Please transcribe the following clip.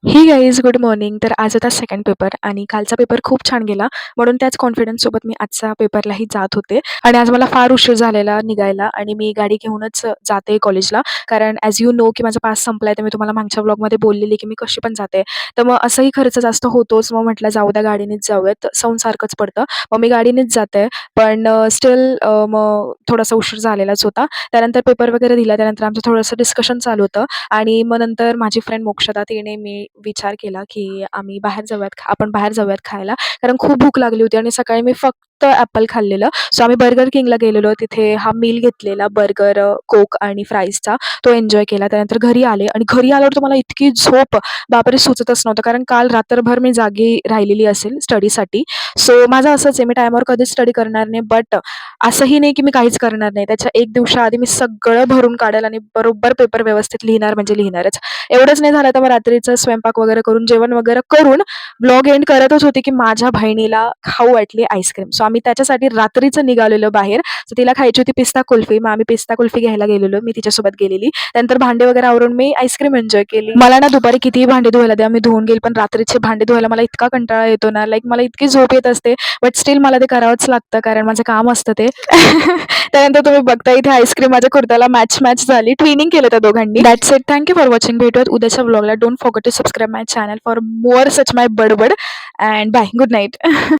हे guys good morning. तर आज होता सेकंड पेपर आणि कालचा पेपर खूप छान गेला. म्हणून त्याच कॉन्फिडन्ससोबत मी आजच्या पेपरलाही जात होते आणि आज मला फार उशीर झालेला निघायला आणि मी गाडी घेऊनच जाते कॉलेजला. कारण ॲज यू नो की माझा पास संपला तर मी तुम्हाला मागच्या ब्लॉगमध्ये बोललेली की मी कशी पण जाते. तर मग असंही खर्च जास्त होतोच. मग म्हटलं जाऊ द्या गाडीनेच जाऊयात, सारखंच पडतं. मग मी गाडीनेच जाते. पण स्टिल मग थोडासा उशीर झालेलाच होता. त्यानंतर पेपर वगैरे दिला. त्यानंतर आमचं थोडंसं डिस्कशन चालू होतं आणि मग नंतर माझी फ्रेंड मोक्षदा तिने मी विचार केला, की आम्ही बाहेर जाऊयात आपण बाहेर जाऊयात खायला. कारण खूप भूक लागली होती आणि सकाळी मी फक्त ॲपल खाल्लेलं. सो आम्ही बर्गर किंगला गेलेलो. तिथे हा मील घेतलेला बर्गर, कोक आणि फ्राईजचा. तो एन्जॉय केला. त्यानंतर घरी आले आणि घरी आल्यावर तर मला इतकी झोप, बापरे! सुचतच नव्हतं. कारण काल रात्रभर मी जागी राहिलेली असेल स्टडीसाठी. सो माझं असंच आहे, मी टाईमावर कधीच स्टडी करणार नाही. बट असंही नाही, की मी काहीच करणार नाही. त्याच्या 1 दिवसाआधी मी सगळं भरून काढेल आणि बरोबर पेपर व्यवस्थित लिहिणार म्हणजे लिहिणारच. एवढंच नाही झालं तर मग रात्रीचं स्वयंपाक वगैरे करून, जेवण वगैरे करून व्लॉग एंड करतच होते, की माझ्या बहिणीला खाऊ वाटली आईस्क्रीम. सो आम्ही त्याच्यासाठी रात्रीचं निघालेलो बाहेर. सो तिला खायची होती पिस्ता कुल्फी. मग आम्ही पिस्ता कुल्फी घ्यायला गेलेलो. मी तिच्यासोबत गेलेली. त्यानंतर भांडे वगैरे आवरून मी आईस्क्रीम एन्जॉय केली. मला ना दुपारी कितीही भांडी धुवायला द्या, मी धुवून घेईल. पण रात्रीचे भांडे धुवायला मला इतका कंटाळा येतो ना, लाईक मला इतकी झोप येत असते. बट स्टिल मला ते करावंच लागतं कारण माझं काम असतं ते. त्यानंतर तुम्ही बघता इथे आईस्क्रीम माझ्या कुर्त्याला मॅच मॅच झाली. ट्विनिंग केलं त्या दोघांनी. That's it. Thank you for watching. भेटूयात उद्याच्या व्लॉगला. Don't forget to subscribe my channel for more such my बडबड. And bye. Good night.